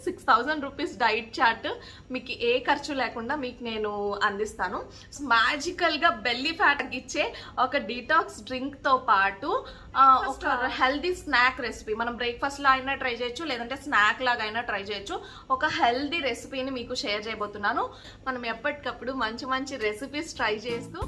6000 rupees diet chart మీకు ఏ ఖర్చు లేకుండా మీకు నేను అందిస్తాను. మ్యాజికల్ గా బెల్లీ ఫ్యాట్ తగ్గించే ఒక డీటాక్స్ డ్రింక్ తో పాటు ఒక హెల్దీ స్నాక్ రెసిపీ. మనం బ్రేక్ఫాస్ట్ లో అయినా ట్రై చేయొచ్చు, లేదంటే స్నాక్ లాగా అయినా ట్రై చేయొచ్చు. ఒక హెల్దీ రెసిపీని మీకు షేర్ చేయబోతున్నాను. మనం ఎప్పటికప్పుడు మంచి మంచి రెసిపీస్ ట్రై చేస్తూ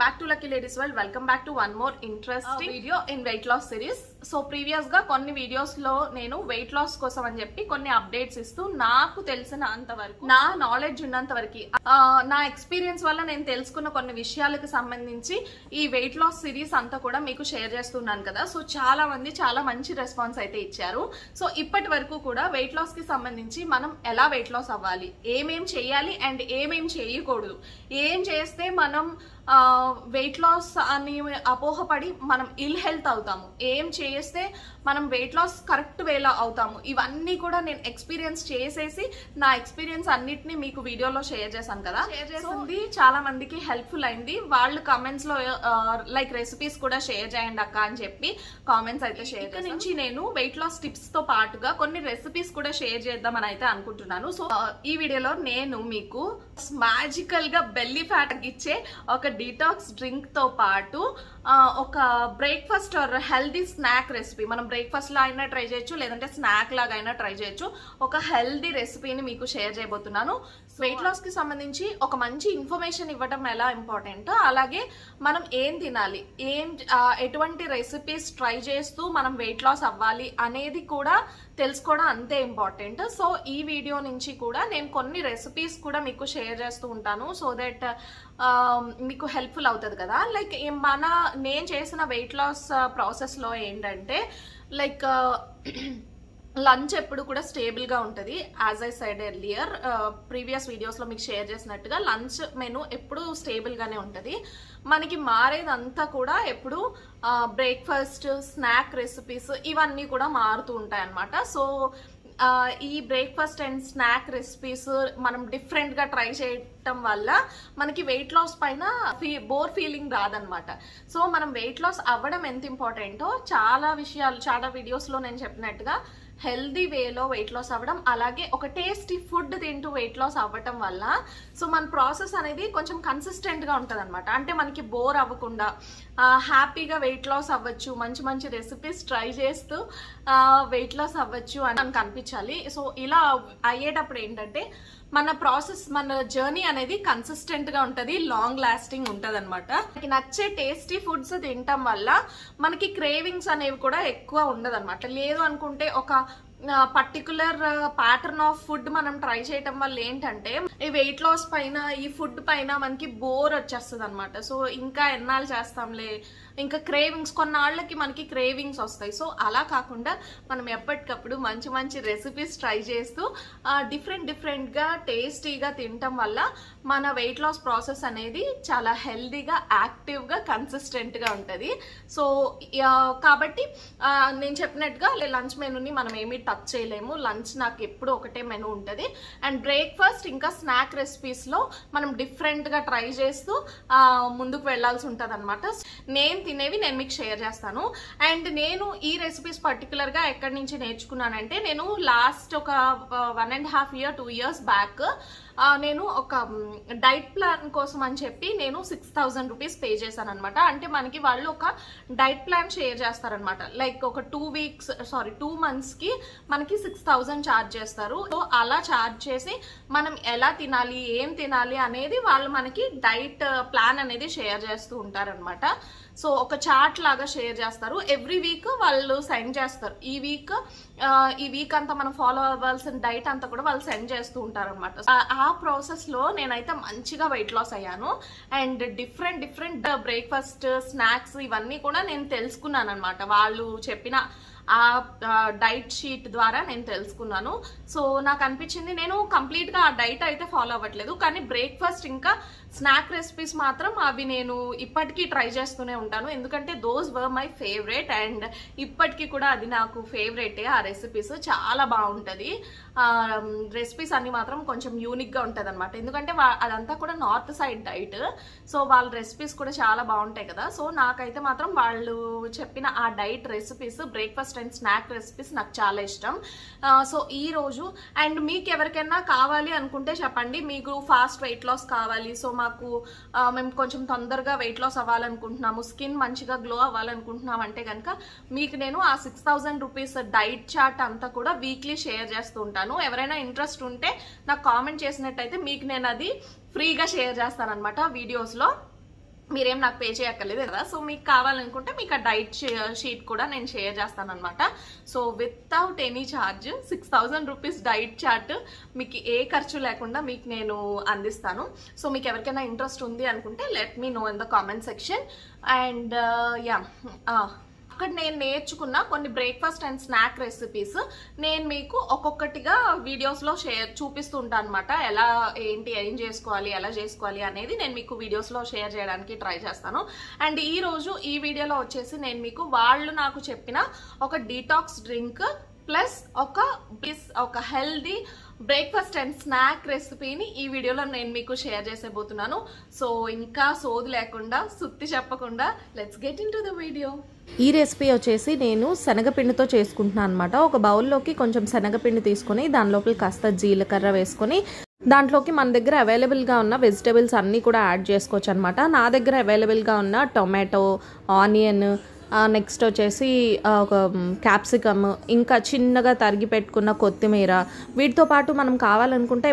back to Lucky Ladies World. Welcome back to one more interesting video in weight loss series. So previous ga konni videos lo nenu weight loss kosam ani cheppi konni updates istu naaku telisina anta varaku na knowledge unnanta variki na experience valla nenu telusukunna konni vishayalaki sambandhinchi ee weight loss series anta kuda meeku share chestunnanu kada. So chaala mandi chaala manchi response aithe icharu. So ippati varaku kuda weight loss ki sambandhinchi manam ela weight loss avvali, em cheyali and em cheyakodu, em cheste manam weight loss అని అపోహపడి మనం ill health అవుతాము, ఏం చేస్తే మనం weight loss correct వేలో అవుతాము. ఇవన్నీ కూడా నేను ఎక్స్పీరియన్స్ చేసేసి నా ఎక్స్పీరియన్స్ అన్నిటిని మీకు వీడియోలో షేర్ చేశాను కదా. షేర్ చేసింది చాలా మందికి హెల్ప్ఫుల్ అయింది. వాళ్ళు కామెంట్స్ లో లైక్ రెసిపీస్ కూడా షేర్ చేయండి అక్క అని చెప్పి కామెంట్స్ అయితే షేర్ చేశాను. నుంచి నేను వెయిట్ లాస్ టిప్స్ తో పాటుగా కొన్ని రెసిపీస్ కూడా షేర్ చేద్దామని అయితే అనుకుంటున్నాను. సో ఈ వీడియోలో నేను మీకు మ్యాజికల్ గా బెల్లీ ఫ్యాట్ తగ్గించే ఒక డీటాక్స్ డ్రింక్ తో పాటు ఒక breakfast or healthy snack recipe. మనం బ్రేక్ఫాస్ట్ లో అయినా ట్రై చేయొచ్చు, లేదంటే స్నాక్ లాగా అయినా ట్రై చేయొచ్చు. ఒక హెల్దీ రెసిపీని మీకు షేర్ చేయబోతున్నాను. వెయిట్ లాస్ కి సంబంధించి ఒక మంచి ఇన్ఫర్మేషన్ ఇవ్వడం ఎలా ఇంపార్టెంట్, అలాగే మనం ఏం తినాలి, ఎటువంటి రెసిపీస్ ట్రై చేస్తూ మనం వెయిట్ లాస్ అవ్వాలి అనేది కూడా తెలుసుకోవడం అంతే ఇంపార్టెంట్. సో ఈ వీడియో నుంచి కూడా నేను కొన్ని రెసిపీస్ కూడా మీకు షేర్ చేస్తూ ఉంటాను. సో దట్ మీకు హెల్ప్ఫుల్ అవుతుంది కదా. లైక్ నేను చేసిన వెయిట్ లాస్ ప్రాసెస్ లో ఏంటంటే లైక్ లంచ్ ఎప్పుడు కూడా స్టేబుల్ గా ఉంటుంది. As I side earlier previous videos లో మీకు షేర్ చేసినట్టుగా లంచ్ మెనూ ఎప్పుడు స్టేబుల్ గానే ఉంటుంది. మనకి మారేదంతా కూడా ఎప్పుడు బ్రేక్ఫాస్ట్, స్నాక్ రెసిపీస్ ఇవన్నీ కూడా మారుతూ ఉంటాయి అన్నమాట. సో ఈ బ్రేక్ఫాస్ట్ అండ్ స్నాక్ రెసిపీస్ మనం డిఫరెంట్ గా ట్రై చేయటం వల్ల మనకి వెయిట్ లాస్ పైన బోర్ ఫీలింగ్ రాదనమాట. సో మనం వెయిట్ లాస్ అవ్వడం ఎంత ఇంపార్టెంటో చాలా విషయాలు చాలా వీడియోస్ లో నేను చెప్పినట్టుగా హెల్దీ వేలో వెయిట్ లాస్ అవ్వడం, అలాగే ఒక టేస్టీ ఫుడ్ తింటూ వెయిట్ లాస్ అవ్వటం వల్ల సో మన ప్రాసెస్ అనేది కొంచెం కన్సిస్టెంట్ గా ఉంటుంది అనమాట. అంటే మనకి బోర్ అవ్వకుండా హ్యాపీగా వెయిట్ లాస్ అవ్వచ్చు, మంచి మంచి రెసిపీస్ ట్రై చేస్తూ వెయిట్ లాస్ అవ్వచ్చు అని మనకు అనిపించాలి. సో ఇలా అయ్యేటప్పుడు ఏంటంటే మన ప్రాసెస్, మన జర్నీ అనేది కన్సిస్టెంట్ గా ఉంటది, లాంగ్ లాస్టింగ్ ఉంటది అనమాట. మనకి నచ్చే టేస్టీ ఫుడ్స్ తినటం వల్ల మనకి క్రేవింగ్స్ అనేవి కూడా ఎక్కువ ఉండదు అనమాట. లేదు అనుకుంటే ఒక పర్టికులర్ ప్యాటర్న్ ఆఫ్ ఫుడ్ మనం ట్రై చేయటం వల్ల ఏంటంటే ఈ వెయిట్ లాస్ పైన, ఈ ఫుడ్ పైన మనకి బోర్ వచ్చేస్తుంది అనమాట. సో ఇంకా ఎన్నాళ్ళు చేస్తాంలే, ఇంకా క్రేవింగ్స్ కొన్నాళ్ళకి మనకి క్రేవింగ్స్ వస్తాయి. సో అలా కాకుండా మనం ఎప్పటికప్పుడు మంచి మంచి రెసిపీస్ ట్రై చేస్తూ డిఫరెంట్ గా టేస్టీగా తినటం వల్ల మన వెయిట్ లాస్ ప్రాసెస్ అనేది చాలా హెల్దీగా, యాక్టివ్ గా, కన్సిస్టెంట్ గా ఉంటది. సో కాబట్టి నేను చెప్పినట్టుగా లంచ్ మెనూని మనం ఏమీ టచ్ చేయలేము. లంచ్ నాకు ఎప్పుడు ఒకటే మెనూ ఉంటుంది. అండ్ బ్రేక్ఫాస్ట్ ఇంకా స్నాక్ రెసిపీస్ లో మనం డిఫరెంట్ గా ట్రై చేస్తూ ముందుకు వెళ్లాల్సి ఉంటది అనమాట. నేను తినేవి నేను మీకు షేర్ చేస్తాను. అండ్ నేను ఈ రెసిపీస్ పర్టికులర్ గా ఎక్కడి నుంచి నేర్చుకున్నానంటే, నేను లాస్ట్ ఒక 1.5 year 2 years బ్యాక్ నేను ఒక డైట్ ప్లాన్ కోసం అని చెప్పి నేను 6000 రూపీస్ పే చేశాను అనమాట. అంటే మనకి వాళ్ళు ఒక డైట్ ప్లాన్ షేర్ చేస్తారనమాట. లైక్ ఒక 2 months కి మనకి 6000 ఛార్జ్ చేస్తారు. సో అలా ఛార్జ్ చేసి మనం ఎలా తినాలి, ఏం తినాలి అనేది వాళ్ళు మనకి డైట్ ప్లాన్ అనేది షేర్ చేస్తూ ఉంటారనమాట. సో ఒక చార్ట్ లాగా షేర్ చేస్తారు. ఎవ్రీ వీక్ వాళ్ళు సెండ్ చేస్తారు. ఈ వీక్ అంతా మనం ఫాలో అవ్వాల్సిన డైట్ అంతా కూడా వాళ్ళు సెండ్ చేస్తూ ఉంటారు అనమాట. ఆ ప్రాసెస్ లో నేనైతే మంచిగా వెయిట్ లాస్ అయ్యాను. అండ్ డిఫరెంట్ బ్రేక్ఫాస్ట్, స్నాక్స్ ఇవన్నీ కూడా నేను తెలుసుకున్నాను అనమాట. వాళ్ళు చెప్పిన ఆ డైట్ షీట్ ద్వారా నేను తెలుసుకున్నాను. సో నాకు అనిపించింది నేను కంప్లీట్గా ఆ డైట్ అయితే ఫాలో అవ్వట్లేదు, కానీ బ్రేక్ఫాస్ట్ ఇంకా స్నాక్ రెసిపీస్ మాత్రం అవి నేను ఇప్పటికీ ట్రై చేస్తూనే ఉంటాను, ఎందుకంటే those were my favourite and ఇప్పటికీ కూడా అది నాకు ఫేవరెటే. ఆ రెసిపీస్ చాలా బాగుంటుంది. రెసిపీస్ అన్ని మాత్రం కొంచెం యూనిక్గా ఉంటుంది అనమాట, ఎందుకంటే అదంతా కూడా నార్త్ సైడ్ డైట్. సో వాళ్ళ రెసిపీస్ కూడా చాలా బాగుంటాయి కదా. సో నాకైతే మాత్రం వాళ్ళు చెప్పిన ఆ diet recipes, breakfast and snack recipes నాకు చాలా ఇష్టం. సో ఈరోజు అండ్ మీకు ఎవరికైనా కావాలి అనుకుంటే చెప్పండి, మీకు ఫాస్ట్ వెయిట్ లాస్ కావాలి, సో మాకు మేము కొంచెం తొందరగా వెయిట్ లాస్ అవ్వాలనుకుంటున్నాము, స్కిన్ మంచిగా గ్లో అవ్వాలనుకుంటున్నాం అంటే కనుక మీకు నేను ఆ 6000 రూపీస్ డైట్ చార్ట్ అంతా కూడా వీక్లీ షేర్ చేస్తూ ఉంటాను. ఎవరైనా ఇంట్రెస్ట్ ఉంటే నాకు కామెంట్ చేసినట్టయితే మీకు నేను అది ఫ్రీగా షేర్ చేస్తాను అనమాట వీడియోస్లో. మీరేం నాకు పే చేయక్కర్లేదు కదా. సో మీకు కావాలనుకుంటే మీకు ఆ డైట్ షీట్ కూడా నేను షేర్ చేస్తాను అనమాట. So without any charge 6000 rupees diet chart మీకు ఏ ఖర్చు లేకుండా మీకు నేను అందిస్తాను. సో మీకు ఎవరికైనా ఇంట్రెస్ట్ ఉంది అనుకుంటే let me know in the comment section. And అక్కడ నేను నేర్చుకున్న కొన్ని బ్రేక్ఫాస్ట్ అండ్ స్నాక్ రెసిపీస్ నేను మీకు ఒక్కొక్కటిగా వీడియోస్లో చూపిస్తూ ఉంటాను అనమాట. ఏం చేసుకోవాలి, ఎలా చేసుకోవాలి అనేది నేను మీకు వీడియోస్లో షేర్ చేయడానికి ట్రై చేస్తాను. అండ్ ఈరోజు ఈ వీడియోలో వచ్చేసి నేను మీకు వాళ్ళు నాకు చెప్పిన ఒక డీటాక్స్ డ్రింక్ ప్లస్ ఒక హెల్దీ బ్రేక్ఫాస్ట్ అండ్ స్నాక్ రెసిపీని ఈ వీడియోలో నేను మీకు షేర్ చేసేబోతున్నాను. సో ఇంకా సోది లేకుండా, సుత్తి చెప్పకుండా let's get in to the video. ఈ రెసిపీ వచ్చేసి నేను శనగపిండితో చేసుకుంటున్నాను అనమాట. ఒక బౌల్లోకి కొంచెం శనగపిండి తీసుకొని దాని లోపల కాస్త జీలకర్ర వేసుకొని దాంట్లోకి మన దగ్గర అవైలబుల్గా ఉన్న వెజిటేబుల్స్ అన్నీ కూడా యాడ్ చేసుకోవచ్చు అనమాట. నా దగ్గర అవైలబుల్గా ఉన్న టొమాటో, ఆనియన్, నెక్స్ట్ వచ్చేసి ఒక క్యాప్సికమ్, ఇంకా చిన్నగా తరిగి పెట్టుకున్న కొత్తిమీర, వీటితో పాటు మనం కావాలనుకుంటే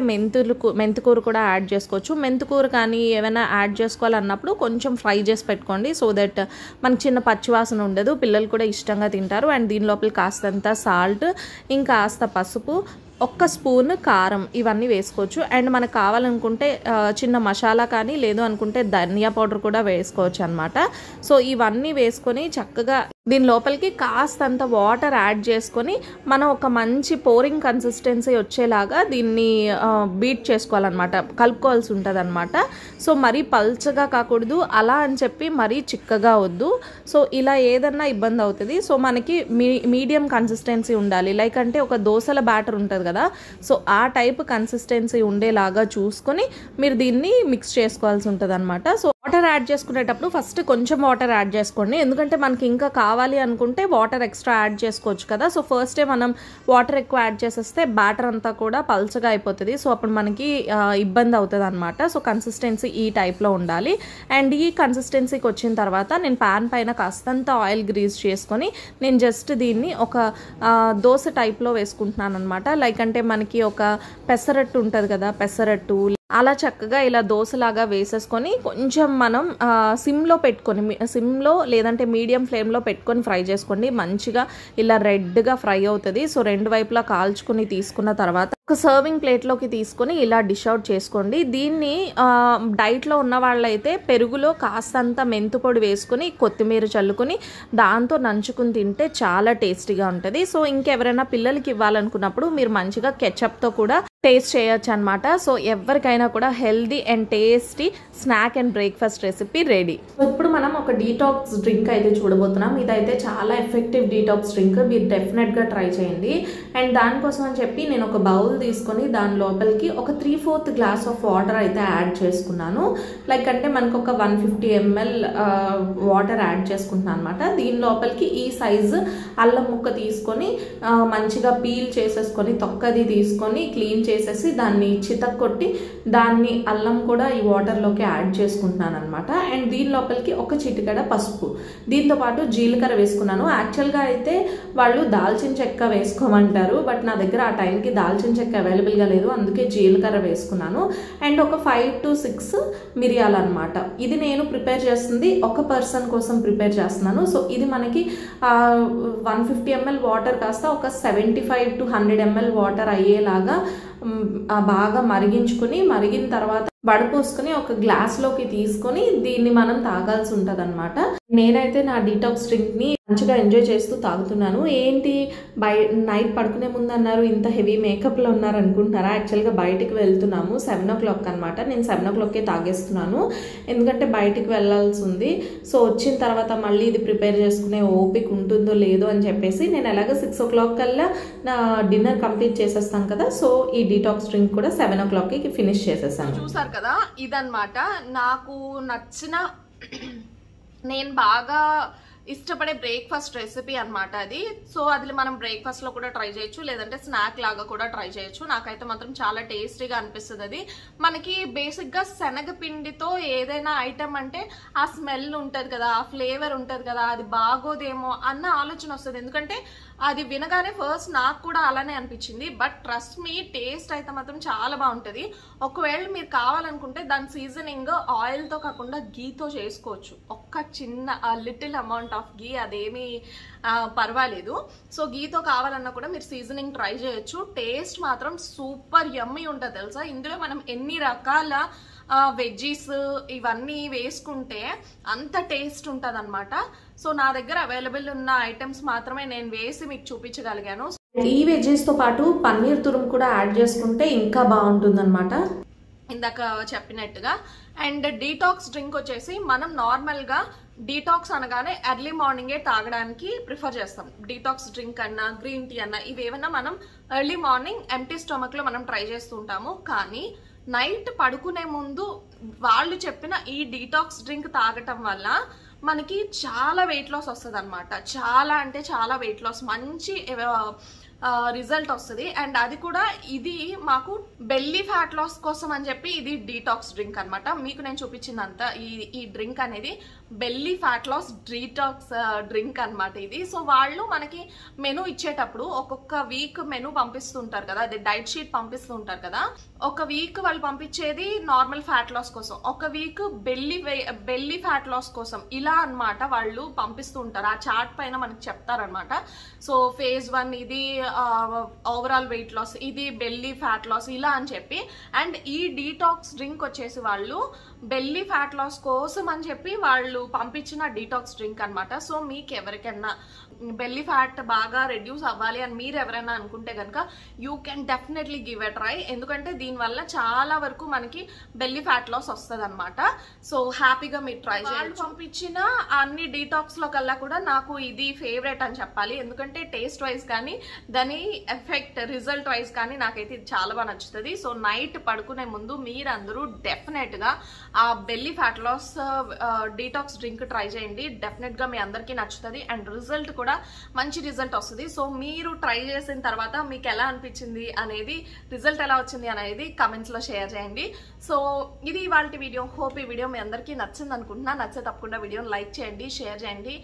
మెంతికూర కూడా యాడ్ చేసుకోవచ్చు. మెంతికూర కానీ ఏమైనా యాడ్ చేసుకోవాలన్నప్పుడు కొంచెం ఫ్రై చేసి పెట్టుకోండి, సో దట్ మనకి చిన్న పచ్చివాసన ఉండదు, పిల్లలు కూడా ఇష్టంగా తింటారు. అండ్ దీని లోపల కాస్తంత సాల్ట్, ఇంకా కాస్త పసుపు, ఒక్క స్పూన్ కారం, ఇవన్నీ వేసుకోవచ్చు. అండ్ మనకు కావాలనుకుంటే చిన్న మసాలా కానీ, లేదు అనుకుంటే ధనియా పౌడర్ కూడా వేసుకోవచ్చు అనమాట. సో ఇవన్నీ వేసుకొని చక్కగా దీని లోపలికి కాస్తంత వాటర్ యాడ్ చేసుకొని మనం ఒక మంచి పోరింగ్ కన్సిస్టెన్సీ వచ్చేలాగా దీన్ని బీట్ చేసుకోవాలన్నమాట, కలుపుకోవాల్సి ఉంటుంది అనమాట. సో మరీ పల్చగా కాకూడదు, అలా అని చెప్పి మరీ చిక్కగా వద్దు. సో ఇలా ఏదన్నా ఇబ్బంది అవుతుంది. సో మనకి మీడియం కన్సిస్టెన్సీ ఉండాలి, లైక్ అంటే ఒక దోసల బ్యాటర్ ఉంటుంది కదా, సో ఆ టైప్ కన్సిస్టెన్సీ ఉండేలాగా చూసుకొని మీరు దీన్ని మిక్స్ చేసుకోవాల్సి ఉంటుంది అనమాట. సో వాటర్ యాడ్ చేసుకునేటప్పుడు ఫస్ట్ కొంచెం వాటర్ యాడ్ చేసుకోండి, ఎందుకంటే మనకి ఇంకా కావాలి అనుకుంటే వాటర్ ఎక్స్ట్రా యాడ్ చేసుకోవచ్చు కదా. సో ఫస్టే మనం వాటర్ ఎక్కువ యాడ్ చేసేస్తే బ్యాటర్ అంతా కూడా పల్చగా అయిపోతుంది, సో అప్పుడు మనకి ఇబ్బంది అవుతుంది అనమాట. సో కన్సిస్టెన్సీ ఈ టైప్లో ఉండాలి. అండ్ ఈ కన్సిస్టెన్సీకి వచ్చిన తర్వాత నేను ప్యాన్ పైన కాస్తంత ఆయిల్ గ్రీస్ చేసుకొని నేను జస్ట్ దీన్ని ఒక దోశ టైప్లో వేసుకుంటున్నాను అనమాట. లైక్ అంటే మనకి ఒక పెసరట్టు ఉంటుంది కదా, పెసరట్టు అలా చక్కగా ఇలా దోశలాగా వేసేసుకొని కొంచెం మనం సిమ్లో పెట్టుకొని, సిమ్లో లేదంటే మీడియం ఫ్లేమ్లో పెట్టుకొని ఫ్రై చేసుకోండి. మంచిగా ఇలా రెడ్గా ఫ్రై అవుతుంది. సో రెండు వైపులా కాల్చుకొని తీసుకున్న తర్వాత ఒక సర్వింగ్ ప్లేట్లోకి తీసుకొని ఇలా డిష్ అవుట్ చేసుకోండి. దీన్ని డైట్లో ఉన్న వాళ్ళైతే పెరుగులో కాస్తంత మెంతుపొడి వేసుకొని కొత్తిమీర చల్లుకొని దాంతో నంచుకుని తింటే చాలా టేస్టీగా ఉంటుంది. సో ఇంకెవరైనా పిల్లలకి ఇవ్వాలనుకున్నప్పుడు మీరు మంచిగా కెచప్తో కూడా టేస్ట్ చేయొచ్చు అనమాట. సో ఎవరికైనా కూడా healthy and tasty snack and breakfast recipe ready. ఇప్పుడు మనం ఒక డీటాక్స్ డ్రింక్ అయితే చూడబోతున్నాం. ఇదైతే చాలా ఎఫెక్టివ్ డీటాక్స్ డ్రింక్, మీరు డెఫినెట్గా ట్రై చేయండి. అండ్ దానికోసం అని చెప్పి నేను ఒక బౌల్ తీసుకొని దాని లోపలికి ఒక 3/4 గ్లాస్ ఆఫ్ వాటర్ అయితే యాడ్ చేసుకున్నాను. లైక్ అంటే మనకు ఒక 150 ml వాటర్ యాడ్ చేసుకుంటున్నాను అనమాట. దీని లోపలికి ఈ సైజు అల్లం ముక్క తీసుకొని మంచిగా పీల్ చేసేసుకొని తొక్కది తీసుకొని క్లీన్ చేసేసి దాన్ని చితక్కొట్టి దాన్ని అల్లం కూడా ఈ వాటర్లోకి యాడ్ చేసుకుంటున్నాను అనమాట. అండ్ దీని లోపలికి ఒక చిటికెడ పసుపు, దీంతో పాటు జీలకర్ర వేసుకున్నాను. యాక్చువల్గా అయితే వాళ్ళు దాల్చిన చెక్క వేసుకోమంటారు, బట్ నా దగ్గర ఆ టైంకి దాల్చిన చెక్క అవైలబుల్గా లేదు, అందుకే జీలకర్ర వేసుకున్నాను. అండ్ ఒక 5 to 6 మిరియాలు అనమాట. ఇది నేను ప్రిపేర్ చేస్తుంది ఒక పర్సన్ కోసం ప్రిపేర్ చేస్తున్నాను. సో ఇది మనకి 150 ml వాటర్ కాస్త ఒక 75 to 100 ml వాటర్ అయ్యేలాగా బాగా మరిగిన తర్వాత వడపోసుకొని ఒక గ్లాస్లోకి తీసుకొని దీన్ని మనం తాగాల్సి ఉంటుంది అనమాట. నేనైతే నా డీటాక్స్ డ్రింక్ని మంచిగా ఎంజాయ్ చేస్తూ తాగుతున్నాను. ఏంటి నైట్ పడుకునే ముందు అన్నారు, ఇంత హెవీ మేకప్లో ఉన్నారు అనుకుంటున్నారా? యాక్చువల్గా బయటికి వెళ్తున్నాము 7 o'clock అనమాట. నేను 7 o'clockకే తాగేస్తున్నాను, ఎందుకంటే బయటికి వెళ్ళాల్సి ఉంది. సో వచ్చిన తర్వాత మళ్ళీ ఇది ప్రిపేర్ చేసుకునే ఓపిక ఉంటుందో లేదో అని చెప్పేసి నేను ఎలాగో 6 o'clock కల్లా నా డిన్నర్ కంప్లీట్ చేసేస్తాను కదా. సో ఈ డీటాక్స్ డ్రింక్ కూడా 7 o'clockకి ఫినిష్ చేసేసాను. చూసారు కదా, ఇదన్నమాట నాకు నచ్చిన నేను బాగా ఇష్టపడే బ్రేక్ఫాస్ట్ రెసిపీ అనమాట అది. సో అది మనం బ్రేక్ఫాస్ట్ లో కూడా ట్రై చేయొచ్చు, లేదంటే స్నాక్ లాగా కూడా ట్రై చేయొచ్చు. నాకైతే మాత్రం చాలా టేస్టీగా అనిపిస్తుంది. అది మనకి బేసిక్ గా శనగపిండితో ఏదైనా ఐటమ్ అంటే ఆ స్మెల్ ఉంటది కదా, ఆ ఫ్లేవర్ ఉంటది కదా, అది బాగోదేమో అన్న ఆలోచన వస్తుంది. ఎందుకంటే అది వినగానే ఫస్ట్ నాకు కూడా అలానే అనిపించింది. బట్ ట్రస్ట్ మీ, టేస్ట్ అయితే మాత్రం చాలా బాగుంటుంది. ఒకవేళ మీరు కావాలనుకుంటే దాని సీజనింగ్ ఆయిల్ తో కాకుండా గీతో చేసుకోవచ్చు. ఒక్క చిన్న లిటిల్ అమౌంట్ ఆఫ్ గీ, అదేమీ పర్వాలేదు. సో గీతో కావాలన్నా కూడా మీరు సీజనింగ్ ట్రై చేయొచ్చు. టేస్ట్ మాత్రం సూపర్ యమ్మీ ఉంటుంది తెలుసా. ఇందులో మనం ఎన్ని రకాల వెజ్జీస్ ఇవన్నీ వేసుకుంటే అంత టేస్ట్ ఉంటుంది అనమాట. సో నా దగ్గర అవైలబుల్ ఉన్న ఐటమ్స్ మాత్రమే నేను వేసి మీకు చూపించగలిగాను. ఈ వెజ్జీస్ తో పాటు పన్నీర్ తురుము కూడా యాడ్ చేసుకుంటే ఇంకా బాగుంటుంది అనమాట, ఇందాక చెప్పినట్టుగా. అండ్ డీటాక్స్ డ్రింక్ వచ్చేసి మనం నార్మల్ గా డీటాక్స్ అనగానే ఎర్లీ మార్నింగే తాగడానికి ప్రిఫర్ చేస్తాం. డీటాక్స్ డ్రింక్ అన్నా గ్రీన్ టీ అన్నా ఇవేమన్నా మనం ఎర్లీ మార్నింగ్ ఎంప్టీ స్టమక్ లో మనం ట్రై చేస్తూ ఉంటాము. కానీ నైట్ పడుకునే ముందు వాళ్ళు చెప్పిన ఈ డీటాక్స్ డ్రింక్ తాగటం వల్ల మనకి చాలా వెయిట్ లాస్ వస్తుంది అనమాట. చాలా అంటే చాలా వెయిట్ లాస్, మంచి రిజల్ట్ వస్తుంది. అండ్ అది కూడా ఇది మాకు బెల్లీ ఫ్యాట్ లాస్ కోసం అని చెప్పి ఇది డీటాక్స్ డ్రింక్ అనమాట. మీకు నేను చూపించిందంతా ఈ డ్రింక్ అనేది belly fat loss detox drink అనమాట ఇది. సో వాళ్ళు మనకి మెనూ ఇచ్చేటప్పుడు ఒక్కొక్క వీక్ మెనూ పంపిస్తుంటారు కదా, అదే డైట్ షీట్ పంపిస్తూ ఉంటారు కదా. ఒక వీక్ వాళ్ళు పంపించేది నార్మల్ ఫ్యాట్ లాస్ కోసం, ఒక వీక్ బెల్లీ ఫ్యాట్ లాస్ కోసం, ఇలా అన్నమాట వాళ్ళు పంపిస్తూ ఉంటారు. ఆ చార్ట్ పైన మనకి చెప్తారనమాట. సో phase 1 ఇది ఓవరాల్ వెయిట్ లాస్, ఇది బెల్లీ ఫ్యాట్ లాస్, ఇలా అని చెప్పి. అండ్ ఈ డీటాక్స్ డ్రింక్ వచ్చేసి వాళ్ళు బెల్లీ ఫ్యాట్ లాస్ కోసం అని చెప్పి వాళ్ళు పంపించిన డీటాక్స్ డ్రింక్ అనమాట. సో మీకు ఎవరికైనా బెల్లీ ఫ్యాట్ బాగా రెడ్యూస్ అవ్వాలి అని మీరు ఎవరైనా అనుకుంటే కనుక you can definitely give a try. ఎందుకంటే దీనివల్ల చాలా వరకు మనకి బెల్లీ ఫ్యాట్ లాస్ వస్తుంది అనమాట. సో హ్యాపీగా మీరు ట్రై చేయాలి. పంపించిన అన్ని డీటాక్స్ లో కల్లా కూడా నాకు ఇది ఫేవరెట్ అని చెప్పాలి. ఎందుకంటే టేస్ట్ వైజ్ కానీ దాని ఎఫెక్ట్ రిజల్ట్ వైజ్ కానీ నాకైతే ఇది చాలా బాగా నచ్చుతుంది. సో నైట్ పడుకునే ముందు మీరందరూ డెఫినెట్ గా ఆ belly fat loss detox drink try చేయండి. డెఫినెట్ గా మీ అందరికీ నచ్చుతుంది అండ్ రిజల్ట్ కూడా మంచి రిజల్ట్ వస్తుంది. సో మీరు ట్రై చేసిన తర్వాత మీకు ఎలా అనిపించింది అనేది, రిజల్ట్ ఎలా వచ్చింది అనేది కమెంట్స్ లో షేర్ చేయండి. సో ఇది ఇవాళ వీడియో. హోప్ ఈ వీడియో మీ అందరికీ నచ్చింది అనుకుంటున్నా. నచ్చితే తప్పకుండా వీడియోని లైక్ చేయండి, షేర్ చేయండి.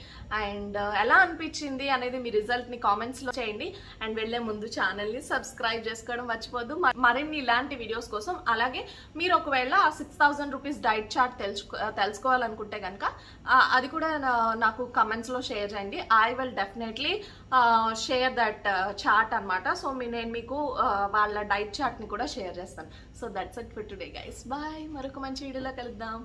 అండ్ ఎలా అనిపించింది అనేది మీ రిజల్ట్ ని కామెంట్స్ లో చేయండి. అండ్ వెళ్లే ముందు ఛానల్ ని సబ్స్క్రైబ్ చేసుకోవడం మర్చిపోద్దు. మరిన్ని ఇలాంటి వీడియోస్ కోసం. అలాగే మీరు ఒకవేళ 6000 రూపీస్ డైట్ చార్ట్ తెలుసుకోవాలనుకుంటే కనుక అది కూడా నాకు కమెంట్స్ లో షేర్ చేయండి. I will definitely share that chart అనమాట. సో నేను మీకు వాళ్ళ డైట్ చార్ట్ ని కూడా షేర్ చేస్తాను. So that's it for today guys. Bye. మరొక మంచి వీడియోలో కలుద్దాం.